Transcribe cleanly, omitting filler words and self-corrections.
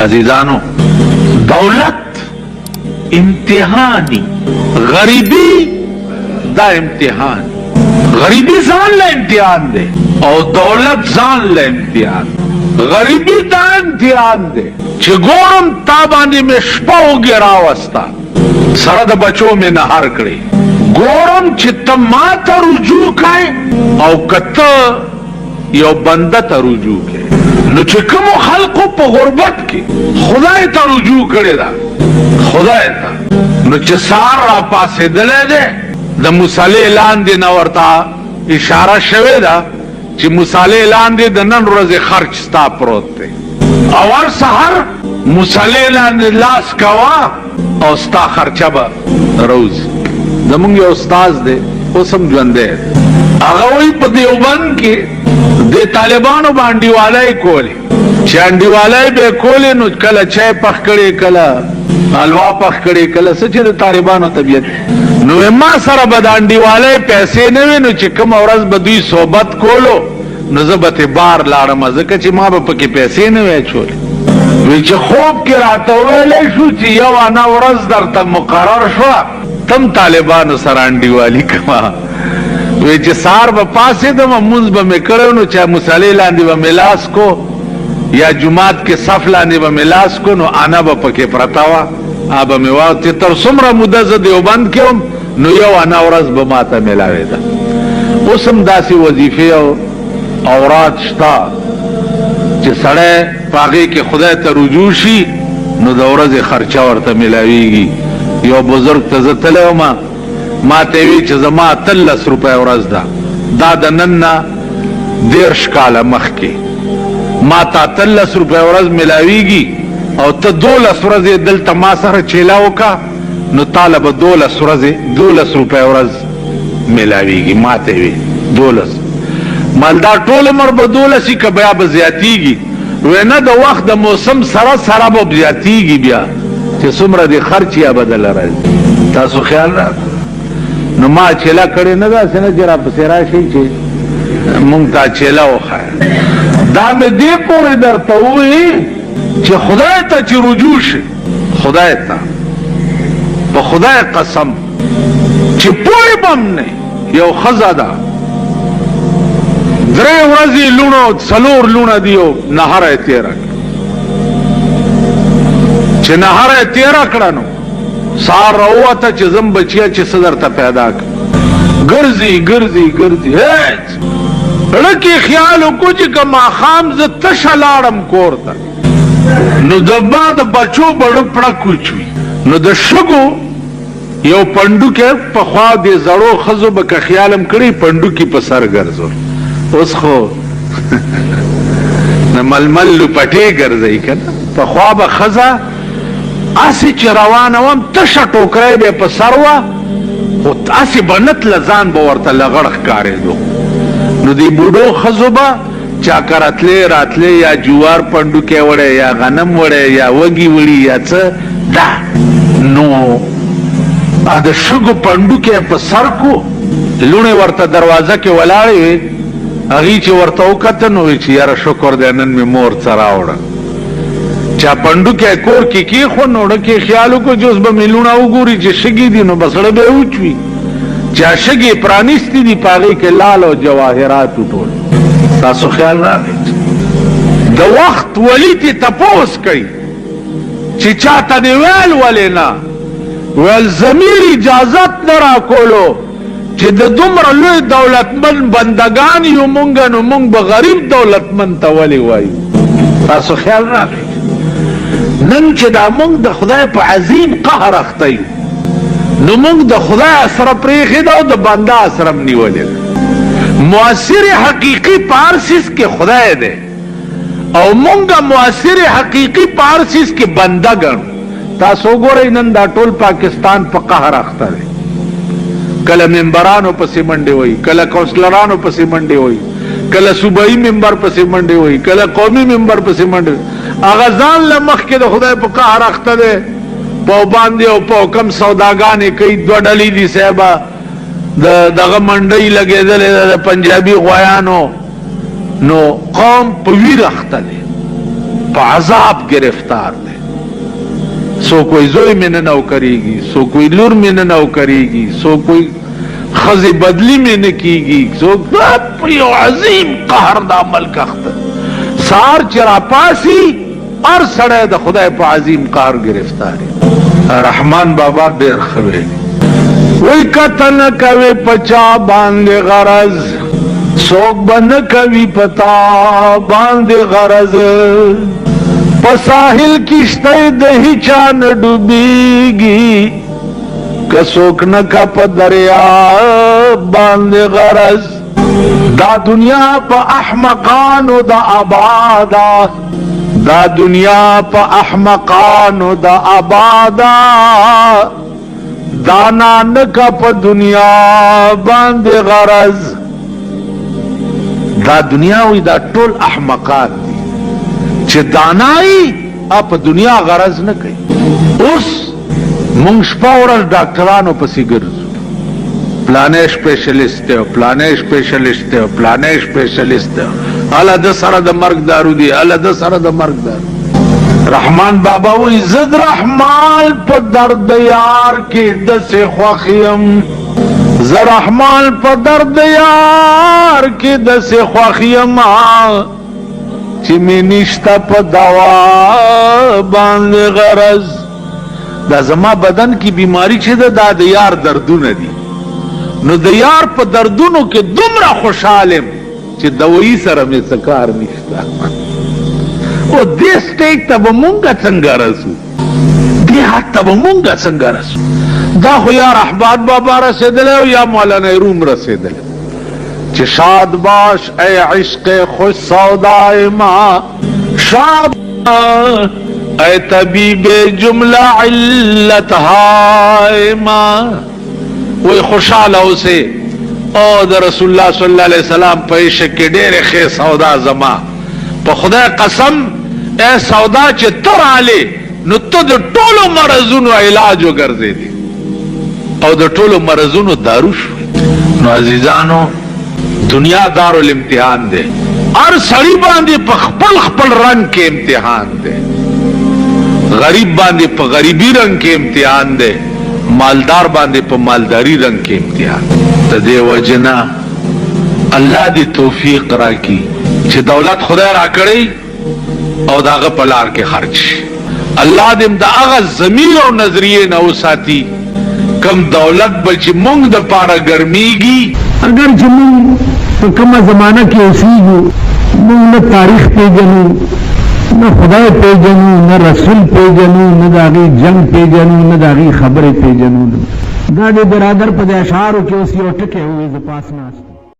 عزیزانو دولت امتحانی، غریبی دا امتحان، غریبی ځان له امتحان دی او دولت ځان له امتحان. غریبی دا امتحان دی چې ګورم تا باندې مې شپه وږې راوسته، سره د بچو مې نهار کړې، ګورم چې ته ما ته رجوع کوې او که ته یو بنده ته رجوع کوې. نو چې کومو خلقو په غربت کې خدای ته رجوع کړې ده، خدای ته، نو چې سهار را پاسېدلی دی د مصالې لاندې نه ورته اشاره شوې ده چې مصالې لاندې د نن ورځې خرچ ستا پروت دی، او هر سهار مصالې لاندې لاس کوه او ستا خرچه به روزي. زمونږ یو استاذ دی اوس هم ژوندی دی، هغه وایي په دیوبند کې د طالبانو به انډیوالۍ کولې، چې انډیوالۍ به یې کولې نو کله چای پخ کړې، کله حلوا پخ کړې، کله څه چې د طالبانو طبیعت. نو ما سره به د انډیوالۍ پیسې نه وي، نو چې کومه ورځ به دوی صحبت کولو نو زه به ترې بار لاړم، ځکه چې ما به پکې پیسې نه وی اچولې. وی چې خوب کې راته ویلی شو چې یو انا ورځ درته مقرر شوه تم طالبانو سره انډیوالي کوه. وی چې سهار به پاڅېدم مونځ به مې کړی نو چې مصالې لاندې به مې لاس کو یا جومات کې صف لاندې به مې لاس کو نو انا به پکې پرته وه، به مې وا چې تر څومره موده زه دیوبند کې وم نو یو انا ورځ به ما ته میلاوېده. اوس هم داسې وظیفې او اوراد شته چې سړی په هغې کې خدای ته رجوع شي نو د ورځې خرچه ورته میلاویږي. یو بزرگ ته زه تلی ومه، ما ته وی چې زما 13 روپۍ ورځ ده، دا د نن نه 13 کاله مخکې ما ته 13 روپۍ ورځ میلاویږي او ته 12 ورځې دلته ما سره چیله وکړه نو تاله به 12 روپۍ ورځ میلاویږي. ما ته وی 12 مالدار ټول عمر به 12 که بیا به زیاتیږي. وی نه د وخت د موسم سره سره به زیاتیږي بیا چې څومره د خرچ یا بدله راځي. تاسو خیال راکړئ. نو ما چیله کړې نه ده، څه نه چې راپسې راشئ چې مونږ ته چیله وښایه. دا مې دې پورې درته ووایي چې خدای ته چې رجوع شي، خدای ته په خدای قسم چې پوی بم نه یو ښځه ده 3 ورځې لوڼو 4 لوڼه دي او نهره یې تېره کړه. چې نهره یې تېره کړه نو سهار راووته چې زم بچیه چې څه درته پیدا کړه، ګرځي ګرځي ګرځي هېڅ زړه کې خیال وکړو چې که ماښام زه تشه لاړم کور ته نو د ما د بچو بړه پړک وچوي. نو د شګو یو پنډوکی پخوا د زړو ښځو به که خیالم کړی پنډوکي په سر ګرځول، اوس خو د ململ لپټې ګرځئ که نه. پخوا به ښځه هسې چې روانه وم تشه ټوکری به یې په سر وه خو هسې به نه تله ځان به ورته لغړ ښکارېدو. نو دې بوډو ښځو به چاکه راتلې راتلې یا جوار پنډوکی وړی یا غنم وړی یا وږي وړي یا څه دا، نو د شګو پنډوکی په سر کو لوڼې ورته دروازه کې ولاړې وې، هغې چې ورته وکته نو وی چې یاره شکر دی نن مې مور څه راوړه. چا پنډوکی کور کې کېښود نو ډکې خیال وکړو چې اوس به مې لوڼه وګوري چې شګې دي نو به سړی به یې وچوي. چا شګې پرانیستې دي په هغې کې لال او جواهرات ټول. تاسو خیال راغی د وخت ولي ته تپوس کوي چې چاته دې ویل ولې نه ویل ضمیر اجازت نه راکولو چې د دومره لوی دولتمند بندګان یو مونږ نو مونږ به غریب دولتمند ته ولې وایو. تاسو خیال راغی نن چې دا مونږ د خدای په عظیم قهر اخته یو نو مونږ د خدای اسره پرېښې ده او د بنده اسره م نیولې ده. مؤثر حقیقی په هر څیز کې خدای دی او مونږ مؤثر حقیقی په هر څیز کې بنده ګڼو. تاسو وګورئ نن دا ټول پاکستان په قهر اخته دی، کله ممبرانو پسې منډې وایي، کله کونسلرانو پسې منډې وایي، کله صوبایي ممبر پسې منډې وایي، کله قومي ممبر پسې منډې. هغه ځان له مخکې د خدای په قهر اخته دی، په باندې او په حکم سوداګانې کوي. 2 ډلې دي صاحبه، دغه منډۍ لګېدلې ده د پنجابي غویانو، نو قوم په ویر اخته دی، په عذاب گرفتار دے. سو کوئی زوی میں نہ نوکری گی، سو کوئی لور میں نہ نوکری گی، سو کوئی خزی بدلی میں نہ کی گی، سو یو عظیم قہر دا ملک اختر سار چرا پاسی اور سڑے دا خدای پا عظیم قہر گرفتاری. رحمان بابا دیر خوی وی کتن کوی پچا باندے غرض، سوک بن کوی پتا باندے غرض، پساحل کشتے دہی چان ڈوبیگی، کسوک نکا پا دریا باندے غرض. دا دنیا پا احمقانو دا آبادا، دا دنیا پا احمقانو دا آبادا، دانا نکا پا دنیا باندے غرض. دا دنیا وی دا ټول احمقان دی چه دانائی آپ دنیا غرض نکئی. اس منگ شپا ورز ڈاکٹرانو پسی گرزو، پلانے سپیشلسٹ ہے، پلانے سپیشلسٹ ہے، پلانے سپیشلسٹ ہے، اللہ دا سر دا مرگ دارو دی، اللہ دا سر دا مرگ دارو. رحمان بابا وی زد رحمان پا درد یار کی دس خوخیم، ز رحمان پا درد یار کی دس خوخیم، چی می نشتا پا دوا باند غرض. دا زما بدن کی بیماری چی دا دا یار دردون دی، نو دا یار پا دردونو کے دمرا خوشحالم چی دوئی سر میں سکار نشتا. او دے سٹیک تب مونگا چنگا رسو، دے حد تب مونگا چنگا رسو. دا خو یا رحبات بابا رسیدلے یا مولانا روم رسیدلے چی شاد باش اے عشق خوش سودائے ما، شاد اے طبیب جملہ علت ہائے ما. وہی خوشحال ہو سے او دا رسول اللہ صلی اللہ علیہ وسلم پا عشق کے دیر خی سودا زما، پا خدا قسم اے سودا چی تر آلے نو تو دا ٹولو مرضونو علاجو گرزے دی او دا ٹولو مرضونو دارو شوی. نو عزیزانو دنیا دارو الامتحان دے، اور سڑی باندے پا خپل خپل رنگ کے امتحان دے، غریب باندے پا غریبی رنگ کے امتحان دے، مالدار باندے پا مالداری رنگ کے امتحان تا دے وجنا اللہ دی توفیق را کی چھ دولت خدا را کری او دا اغا پلار کے خرچ. اللہ دیم دا اغا زمین و نظریے نو ساتی کم دولت بلچ مونگ دا پارا گرمیگی. اگر چھ مونگ کم زمانہ کی اسیگو، مونگ نہ تاریخ پہ جنو، نہ خدا پہ جنو، نہ رسول پہ جنو، نہ داغی جنگ پہ جنو، نہ داغی خبر پہ جنو. دا دے برادر پہ دے اشعارو کے اسی او ٹکے ہوئے زپاس ناس